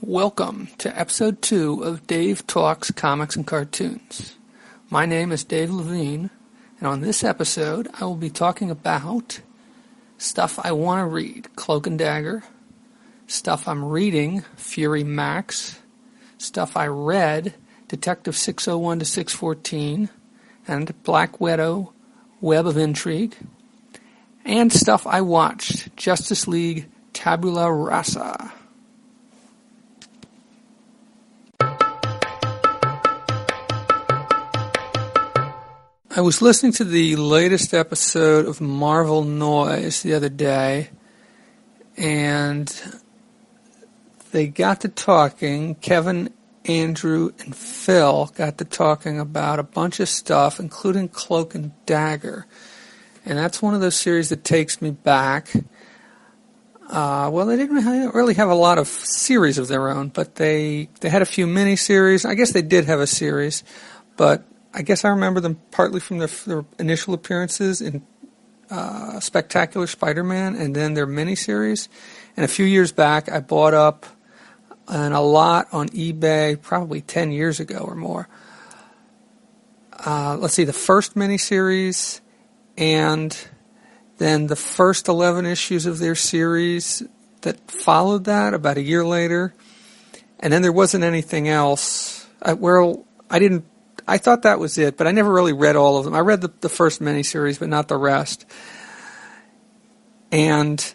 Welcome to episode 2 of Dave Talks Comics and Cartoons. My name is Dave Levine, and on this episode I will be talking about stuff I want to read, Cloak and Dagger, stuff I'm reading, Fury Max, stuff I read, Detective 601 to 614, and Black Widow, Web of Intrigue, and stuff I watched, Justice League, Tabula Rasa. I was listening to the latest episode of Marvel Noise the other day, and they got to talking, Kevin, Andrew, and Phil got to talking about a bunch of stuff, including Cloak and Dagger. And that's one of those series that takes me back. They didn't really have a lot of series of their own, but they had a few mini-series. I guess they did have a series, but I guess I remember them partly from their initial appearances in Spectacular Spider-Man and then their miniseries. And a few years back, I bought up a lot on eBay, probably 10 years ago or more. The first miniseries and then the first 11 issues of their series that followed that about a year later. And then there wasn't anything else. I thought that was it, but I never really read all of them. I read the first miniseries, but not the rest. And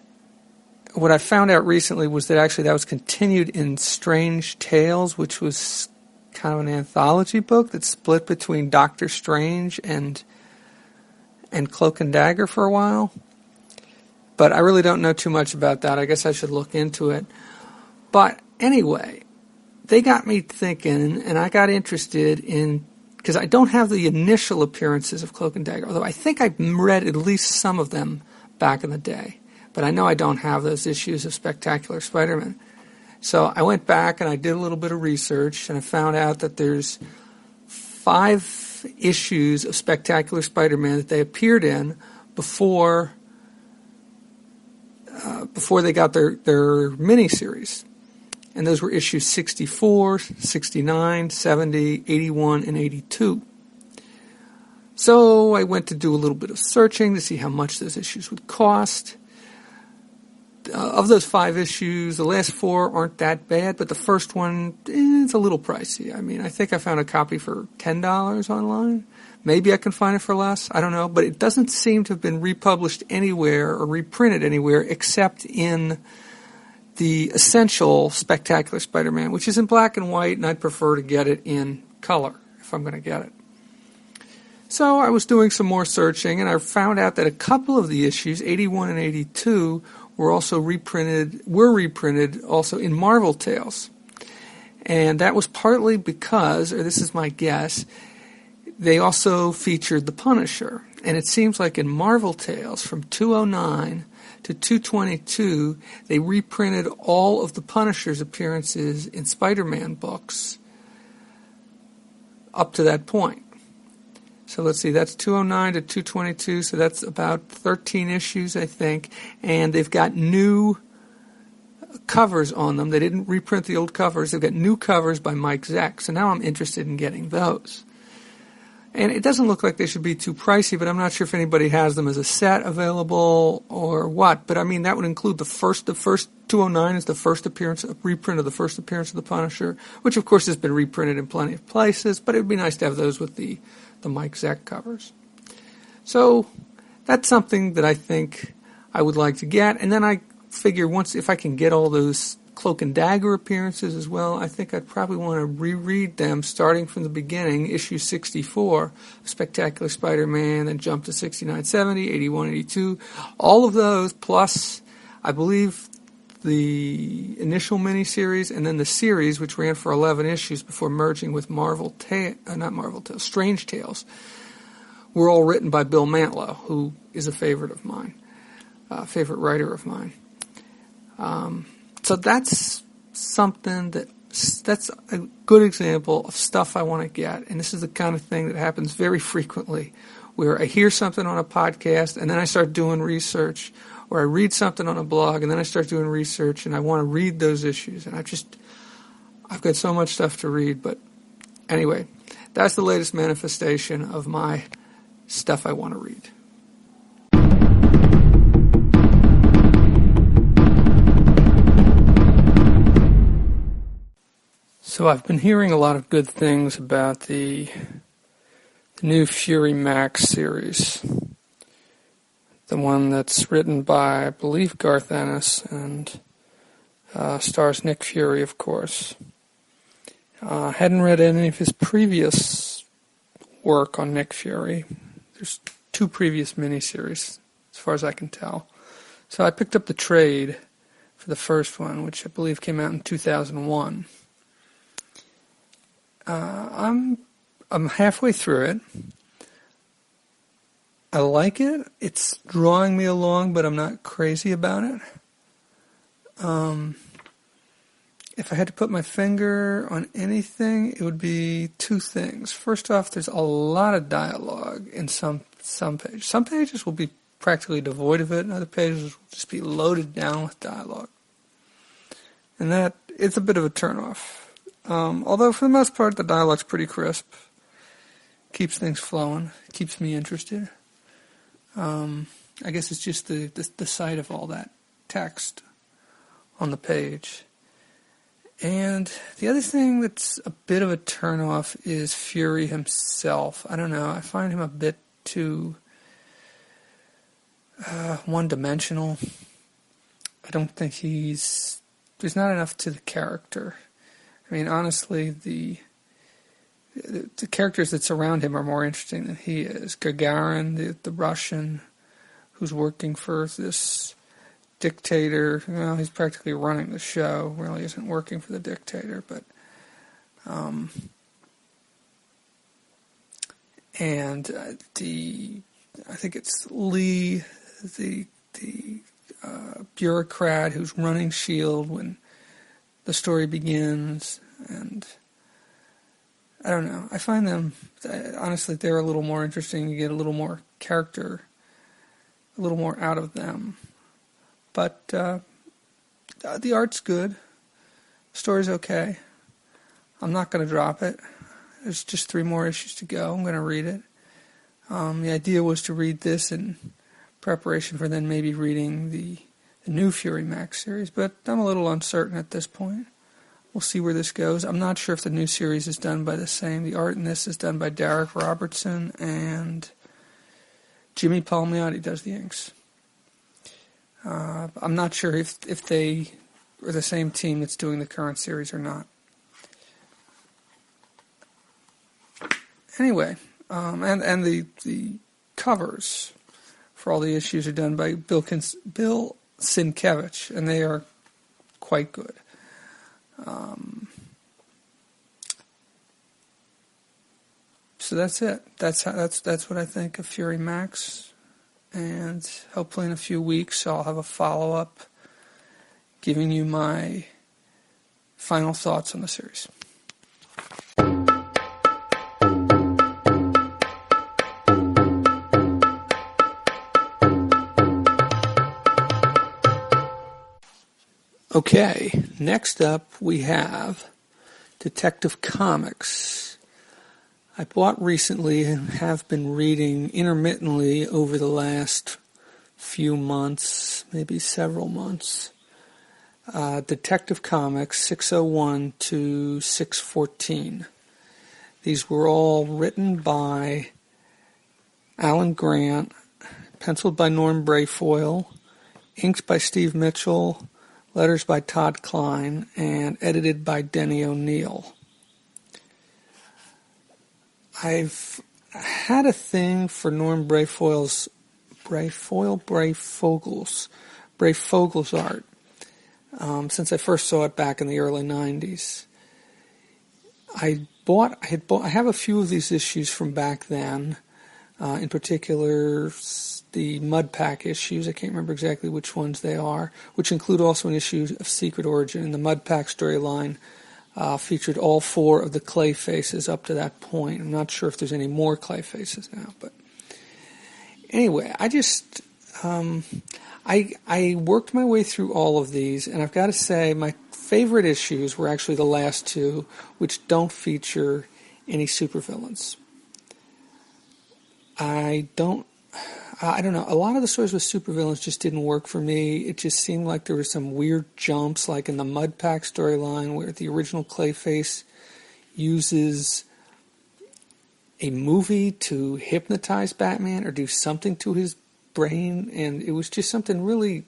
what I found out recently was that actually that was continued in Strange Tales, which was kind of an anthology book that split between Doctor Strange and Cloak and Dagger for a while. But I really don't know too much about that. I guess I should look into it. But anyway, they got me thinking, and I got interested in, because I don't have the initial appearances of Cloak and Dagger, although I think I read at least some of them back in the day. But I know I don't have those issues of Spectacular Spider-Man. So I went back and I did a little bit of research, and I found out that there's 5 issues of Spectacular Spider-Man that they appeared in before they got their miniseries. And those were issues 64, 69, 70, 81, and 82. So I went to do a little bit of searching to see how much those issues would cost. Of those 5 issues, the last 4 aren't that bad, but the first one, it's a little pricey. I mean, I think I found a copy for $10 online. Maybe I can find it for less. I don't know. But it doesn't seem to have been republished anywhere or reprinted anywhere except in the essential Spectacular Spider-Man, which is in black and white, and I'd prefer to get it in color if I'm going to get it. So I was doing some more searching, and I found out that a couple of the issues, 81 and 82, were reprinted also in Marvel Tales. And that was partly because, or this is my guess, they also featured the Punisher. And it seems like in Marvel Tales from 209 to 222, they reprinted all of the Punisher's appearances in Spider-Man books up to that point. So let's see, that's 209 to 222, so that's about 13 issues, I think. And they've got new covers on them. They didn't reprint the old covers. They've got new covers by Mike Zeck, so now I'm interested in getting those. And it doesn't look like they should be too pricey, but I'm not sure if anybody has them as a set available or what. But I mean, that would include the first 209 is the first appearance, a reprint of the first appearance of the Punisher, which of course has been reprinted in plenty of places, but it would be nice to have those with the Mike Zeck covers. So that's something that I think I would like to get. And then I figure if I can get all those Cloak and Dagger appearances as well, I think I'd probably want to reread them starting from the beginning, issue 64, Spectacular Spider-Man, then jump to 69, 70, 81, 82. All of those, plus, I believe, the initial miniseries, and then the series, which ran for 11 issues before merging with Strange Tales, were all written by Bill Mantlo, who is a favorite of mine, favorite writer of mine. So that's something that's a good example of stuff I want to get. And this is the kind of thing that happens very frequently, where I hear something on a podcast and then I start doing research, or I read something on a blog and then I start doing research and I want to read those issues. And I've got so much stuff to read, but anyway, that's the latest manifestation of my stuff I want to read. So I've been hearing a lot of good things about the new Fury Max series. The one that's written by, I believe, Garth Ennis and stars Nick Fury, of course. Hadn't read any of his previous work on Nick Fury. There's 2 previous miniseries, as far as I can tell. So I picked up the trade for the first one, which I believe came out in 2001. I'm halfway through it. I like it. It's drawing me along, but I'm not crazy about it. If I had to put my finger on anything, it would be 2 things. First off, there's a lot of dialogue in some pages. Some pages will be practically devoid of it, and other pages will just be loaded down with dialogue. And that it's a bit of a turnoff. Although for the most part, the dialogue's pretty crisp. Keeps things flowing. Keeps me interested. I guess it's just the sight of all that text on the page. And the other thing that's a bit of a turnoff is Fury himself. I don't know. I find him a bit too one-dimensional. I don't think there's not enough to the character. I mean, honestly, the characters that surround him are more interesting than he is. Gagarin, the Russian, who's working for this dictator. Well, he's practically running the show. Really isn't working for the dictator, but and I think it's Lee, the bureaucrat who's running S.H.I.E.L.D. when the story begins, and I don't know. I find them, honestly, they're a little more interesting. You get a little more character, a little more out of them. But the art's good. The story's okay. I'm not going to drop it. There's just 3 more issues to go. I'm going to read it. The idea was to read this in preparation for then maybe reading the new Fury Max series, but I'm a little uncertain at this point. We'll see where this goes. I'm not sure if the new series is done by the same. The art in this is done by Derek Robertson, and Jimmy Palmiotti does the inks. I'm not sure if they are the same team that's doing the current series or not. Anyway, and the covers for all the issues are done by Bill Sienkiewicz, and they are quite good. So that's it. That's what I think of Fury Max, and hopefully in a few weeks I'll have a follow-up giving you my final thoughts on the series. Okay, next up we have Detective Comics. I bought recently and have been reading intermittently over the last few months, maybe several months. Detective Comics 601 to 614. These were all written by Alan Grant, penciled by Norm Brayfoyle, inked by Steve Mitchell, letters by Todd Klein, and edited by Denny O'Neil. I've had a thing for Norm Brayfoyle's art since I first saw it back in the early 90s. I have a few of these issues from back then, in particular the Mud Pack issues. I can't remember exactly which ones they are, which include also an issue of Secret Origin. And the Mud Pack storyline featured all 4 of the clay faces up to that point. I'm not sure if there's any more clay faces now, but anyway, I just I worked my way through all of these, and I've got to say my favorite issues were actually the last two, which don't feature any supervillains. I don't know. A lot of the stories with supervillains just didn't work for me. It just seemed like there were some weird jumps, like in the Mud Pack storyline, where the original Clayface uses a movie to hypnotize Batman or do something to his brain, and it was just something really, it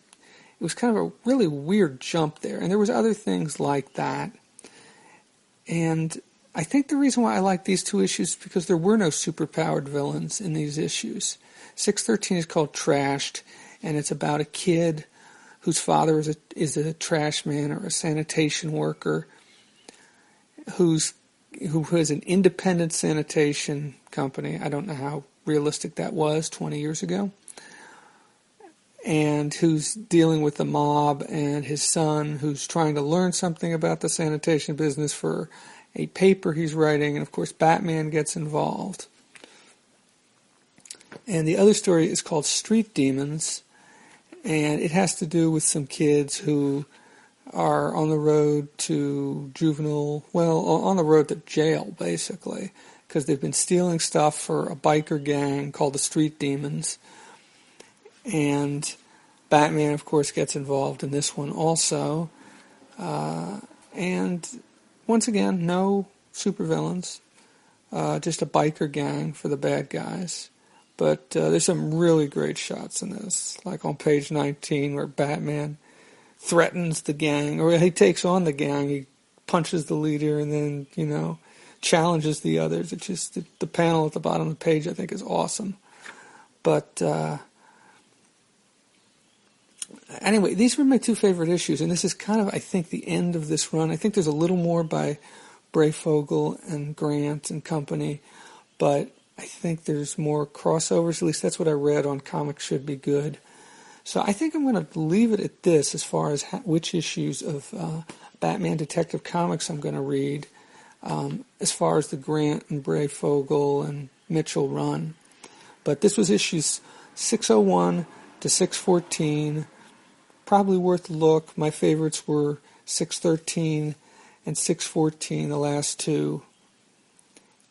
was kind of a really weird jump there. And there was other things like that. And I think the reason why I like these two issues is because there were no superpowered villains in these issues. 613 is called Trashed, and it's about a kid whose father is a trash man or a sanitation worker who has an independent sanitation company. I don't know how realistic that was 20 years ago. And who's dealing with the mob, and his son who's trying to learn something about the sanitation business for a paper he's writing, and of course Batman gets involved. And the other story is called Street Demons, and it has to do with some kids who are on the road to on the road to jail, basically, because they've been stealing stuff for a biker gang called the Street Demons. And Batman, of course, gets involved in this one also. And once again, no supervillains, just a biker gang for the bad guys. But there's some really great shots in this, like on page 19 where Batman threatens the gang, or he takes on the gang, he punches the leader and then, challenges the others. It's just, the panel at the bottom of the page I think is awesome. But anyway, these were my two favorite issues, and this is kind of, I think, the end of this run. I think there's a little more by Breyfogle and Grant and company, but I think there's more crossovers. At least that's what I read on Comics Should Be Good. So I think I'm going to leave it at this as far as which issues of Batman Detective Comics I'm going to read, as far as the Grant and Breyfogle and Mitchell run. But this was issues 601 to 614. Probably worth a look. My favorites were 613 and 614, the last two.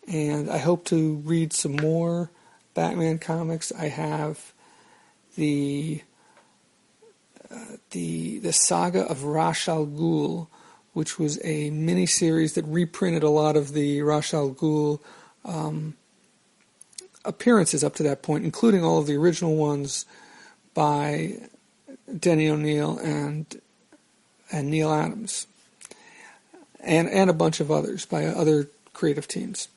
And I hope to read some more Batman comics. I have the saga of Ra's al Ghul, which was a mini-series that reprinted a lot of the Ra's al Ghul appearances up to that point, including all of the original ones by Denny O'Neil and Neil Adams, and a bunch of others by other creative teams.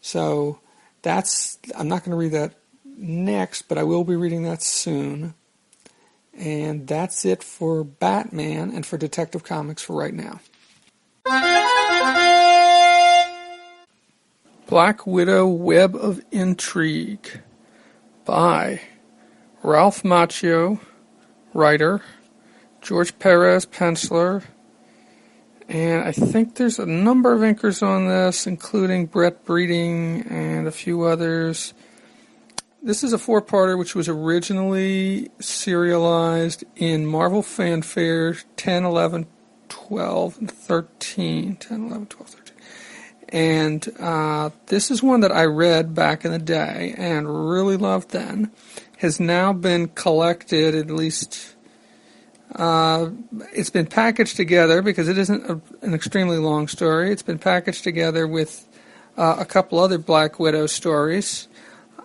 So I'm not going to read that next, but I will be reading that soon. And that's it for Batman and for Detective Comics for right now. Black Widow Web of Intrigue by Ralph Macchio, writer, George Perez, penciler, and I think there's a number of inkers on this, including Brett Breeding and a few others. This is a four-parter which was originally serialized in Marvel Fanfare 10, 11, 12, and 13. 10, 11, 12, 13. And this is one that I read back in the day and really loved then. Has now been collected, at least it's been packaged together because it isn't an extremely long story. It's been packaged together with a couple other Black Widow stories.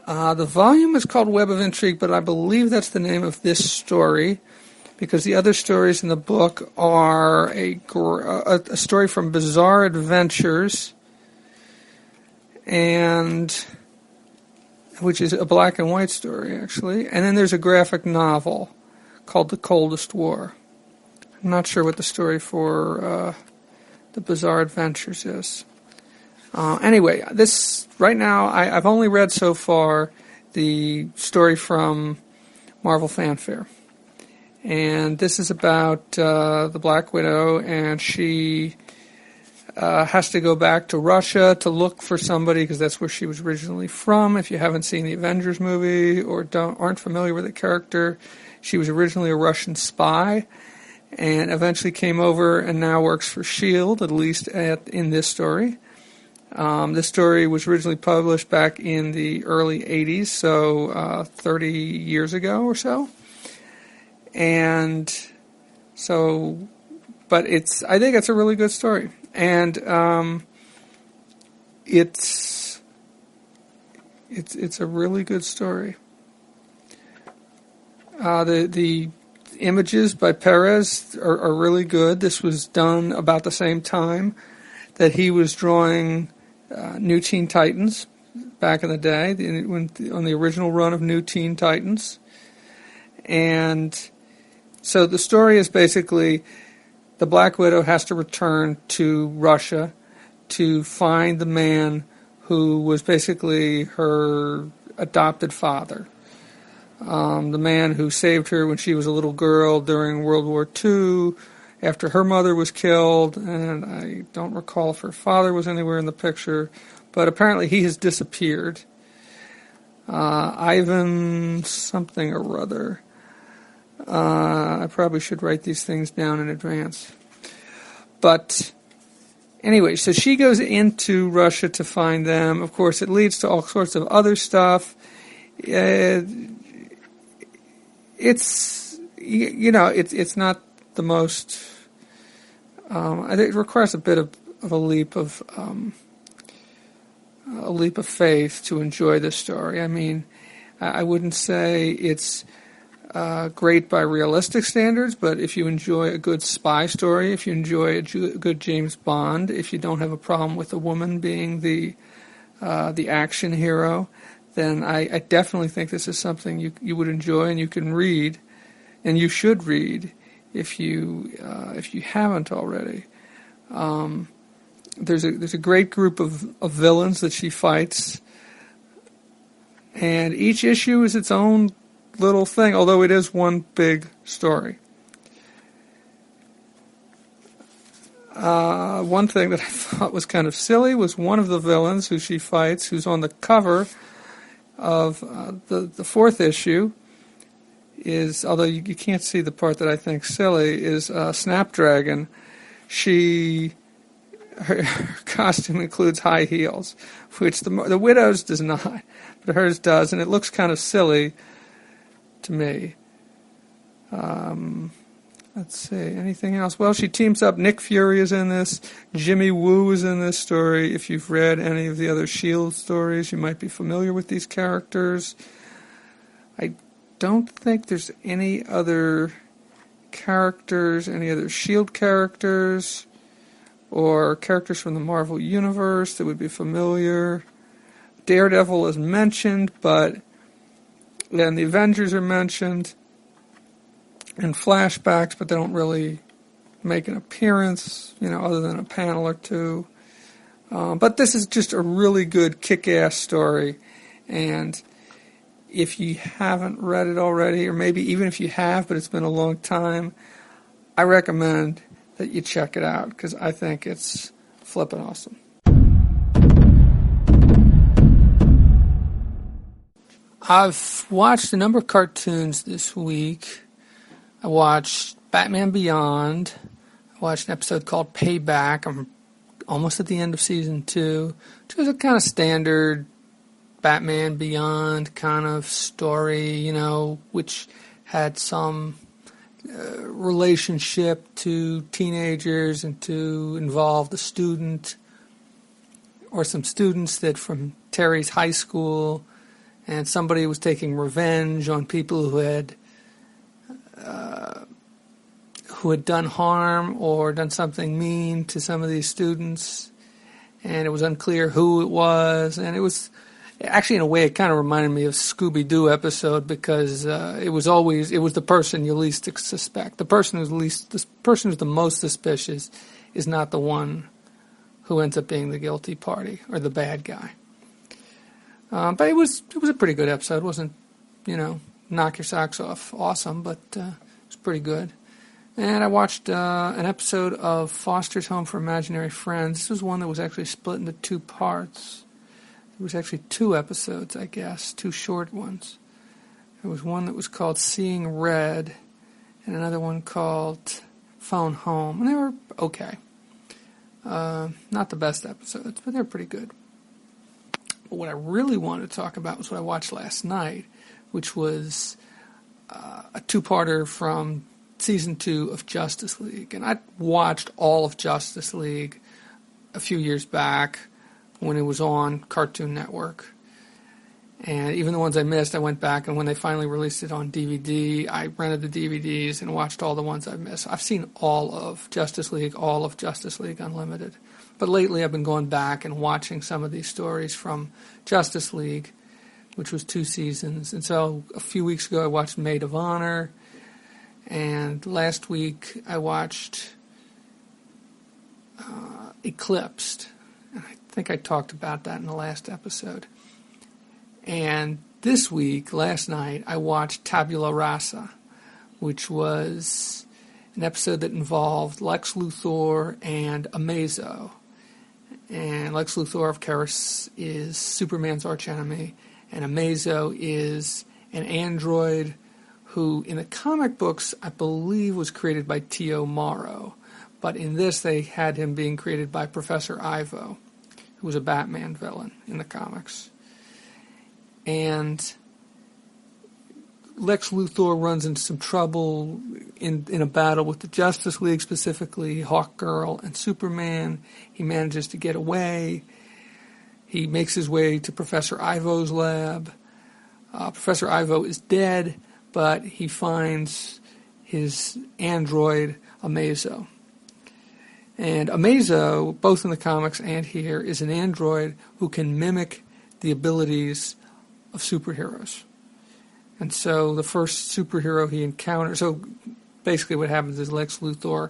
The volume is called Web of Intrigue, but I believe that's the name of this story because the other stories in the book are a story from Bizarre Adventures, and which is a black and white story, actually. And then there's a graphic novel called The Coldest War. I'm not sure what the story for the Bizarre Adventures is. Anyway, this right now, I've only read so far the story from Marvel Fanfare. And this is about the Black Widow, and she has to go back to Russia to look for somebody because that's where she was originally from. If you haven't seen the Avengers movie or aren't familiar with the character, she was originally a Russian spy and eventually came over and now works for S.H.I.E.L.D., at least in this story. This story was originally published back in the early 80s, so 30 years ago or so. And so, but I think it's a really good story. And it's a really good story. The images by Perez are really good. This was done about the same time that he was drawing New Teen Titans back in the day, on the original run of New Teen Titans. And so the story is basically the Black Widow has to return to Russia to find the man who was basically her adopted father. The man who saved her when she was a little girl during World War II, after her mother was killed, and I don't recall if her father was anywhere in the picture, but apparently he has disappeared. Ivan something or other. I probably should write these things down in advance. But anyway, so she goes into Russia to find them. Of course, it leads to all sorts of other stuff. It's not the most. I think it requires a bit of a leap of faith to enjoy this story. I mean, I wouldn't say it's great by realistic standards, but if you enjoy a good spy story, if you enjoy a good James Bond, if you don't have a problem with a woman being the action hero, then I definitely think this is something you would enjoy and you can read, and you should read if you haven't already. There's a great group of villains that she fights, and each issue is its own little thing, although it is one big story. One thing that I thought was kind of silly was one of the villains who she fights, who's on the cover of the fourth issue, is, although you can't see the part that I think silly, is Snapdragon. Her costume includes high heels, which the Widow's does not, but hers does, and it looks kind of silly to me. Let's see, anything else? Well, she teams up. Nick Fury is in this. Jimmy Woo is in this story. If you've read any of the other S.H.I.E.L.D. stories, you might be familiar with these characters. I don't think there's any other characters, any other S.H.I.E.L.D. characters, or characters from the Marvel Universe that would be familiar. Daredevil is mentioned, and the Avengers are mentioned in flashbacks, but they don't really make an appearance, other than a panel or two. But this is just a really good kick-ass story, and if you haven't read it already, or maybe even if you have, but it's been a long time, I recommend that you check it out, because I think it's flippin' awesome. I've watched a number of cartoons this week. I watched Batman Beyond. I watched an episode called Payback. I'm almost at the end of season 2. Which was a kind of standard Batman Beyond kind of story, which had some relationship to teenagers and to involve the student or some students that from Terry's high school, and somebody was taking revenge on people who had done harm or done something mean to some of these students, and it was unclear who it was. And it was actually, in a way, it kind of reminded me of Scooby-Doo episode, because it was the person you least suspect. The person who's the most suspicious is not the one who ends up being the guilty party or the bad guy. But it was a pretty good episode. It wasn't, knock your socks off awesome, but it was pretty good. And I watched an episode of Foster's Home for Imaginary Friends. This was one that was actually split into 2 parts. There was actually 2 episodes, I guess, 2 short ones. There was one that was called Seeing Red, and another one called Phone Home. And they were okay. Not the best episodes, but they're pretty good. But what I really wanted to talk about was what I watched last night, which was a 2-parter from Season 2 of Justice League. And I watched all of Justice League a few years back when it was on Cartoon Network. And even the ones I missed, I went back, and when they finally released it on DVD, I rented the DVDs and watched all the ones I missed. I've seen all of Justice League Unlimited. But lately I've been going back and watching some of these stories from Justice League, which was 2 seasons. And so a few weeks ago I watched Maid of Honor, and last week I watched Eclipsed. And I think I talked about that in the last episode. And this week, last night, I watched Tabula Rasa, which was an episode that involved Lex Luthor and Amazo. And Lex Luthor, of course, is Superman's archenemy, and Amazo is an android who, in the comic books, I believe was created by Tio Morrow. But in this, they had him being created by Professor Ivo, who was a Batman villain in the comics. And Lex Luthor runs into some trouble in a battle with the Justice League, specifically Hawkgirl and Superman. He manages to get away. He makes his way to Professor Ivo's lab. Professor Ivo is dead, but he finds his android, Amazo. And Amazo, both in the comics and here, is an android who can mimic the abilities of superheroes. And so the first superhero he encounters, so basically what happens is Lex Luthor,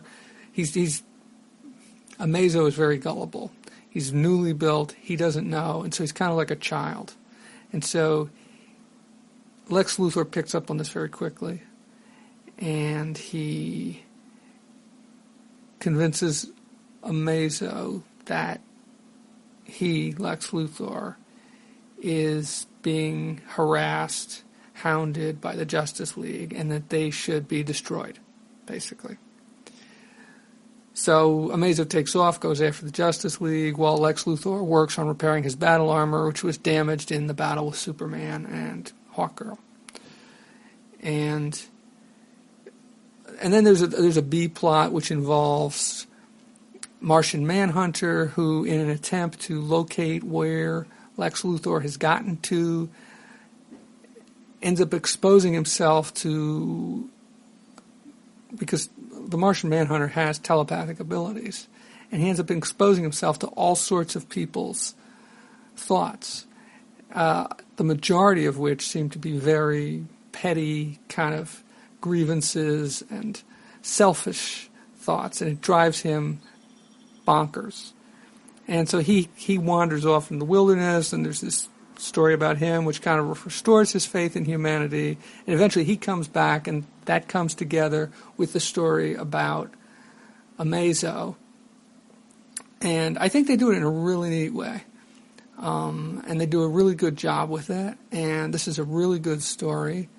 Amazo is very gullible. He's newly built, he doesn't know, and so he's kind of like a child. And so Lex Luthor picks up on this very quickly, and he convinces Amazo that he, Lex Luthor, is being harassed, hounded by the Justice League, and that they should be destroyed, basically. So Amazo takes off, goes after the Justice League, while Lex Luthor works on repairing his battle armor, which was damaged in the battle with Superman and Hawkgirl. And then there's a B plot which involves Martian Manhunter, who, in an attempt to locate where Lex Luthor has gotten to, ends up exposing himself to, because the Martian Manhunter has telepathic abilities, and he ends up exposing himself to all sorts of people's thoughts, the majority of which seem to be very petty kind of grievances and selfish thoughts, and it drives him bonkers. And so he wanders off in the wilderness, and there's this story about him which kind of restores his faith in humanity, and eventually he comes back, and that comes together with the story about Amazo. And I think they do it in a really neat way. And they do a really good job with it, and this is a really good story.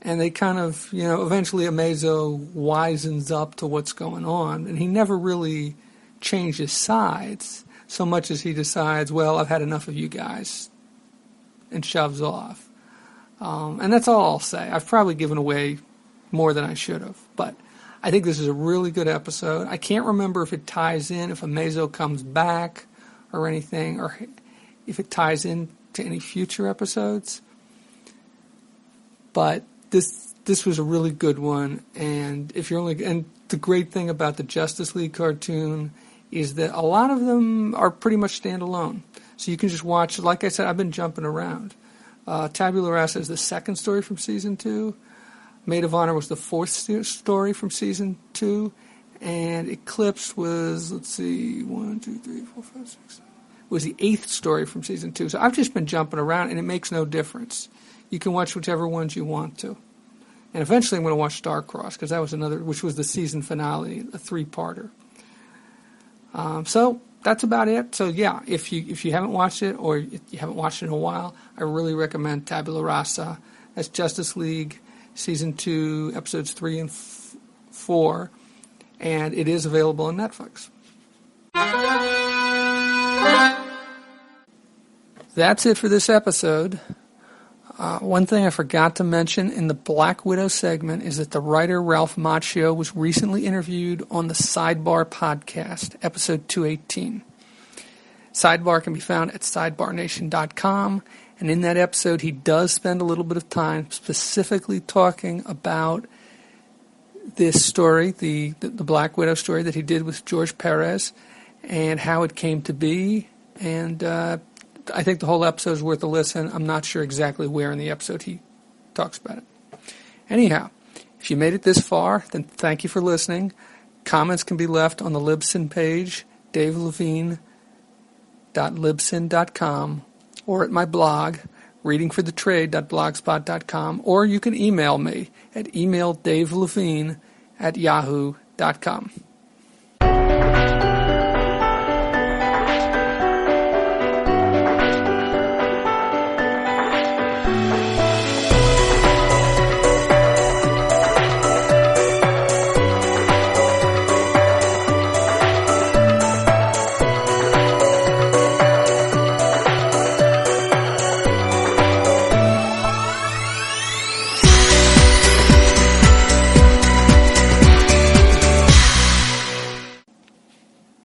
And they kind of, eventually Amazo wisens up to what's going on, and he never really changes sides so much as he decides, well, I've had enough of you guys, and shoves off. And that's all I'll say. I've probably given away more than I should have, but I think this is a really good episode. I can't remember if it ties in, if Amazo comes back or anything, or if it ties in to any future episodes. But this was a really good one, and and the great thing about the Justice League cartoon is that a lot of them are pretty much standalone. So you can just watch, like I said, I've been jumping around. Tabula Rasa is the second story from Season 2. Maid of Honor was the fourth story from Season 2. And Eclipse was, 1, 2, 3, 4, 5, 6, 7. Was the eighth story from Season 2. So I've just been jumping around, and it makes no difference. You can watch whichever ones you want to. And eventually I'm going to watch Starcross, because that was another, which was the season finale, a 3-parter. So that's about it. So yeah, if you haven't watched it, or if you haven't watched it in a while, I really recommend Tabula Rasa. That's Justice League Season 2, Episodes 3 and 4, and it is available on Netflix. That's it for this episode. One thing I forgot to mention in the Black Widow segment is that the writer Ralph Macchio was recently interviewed on the Sidebar podcast, episode 218. Sidebar can be found at sidebarnation.com, and in that episode he does spend a little bit of time specifically talking about this story, the Black Widow story that he did with George Perez, and how it came to be, and I think the whole episode is worth a listen. I'm not sure exactly where in the episode he talks about it. Anyhow, if you made it this far, then thank you for listening. Comments can be left on the Libsyn page, davelevine.libsyn.com, or at my blog, readingforthetrade.blogspot.com, or you can email me at emaildavelevine@yahoo.com.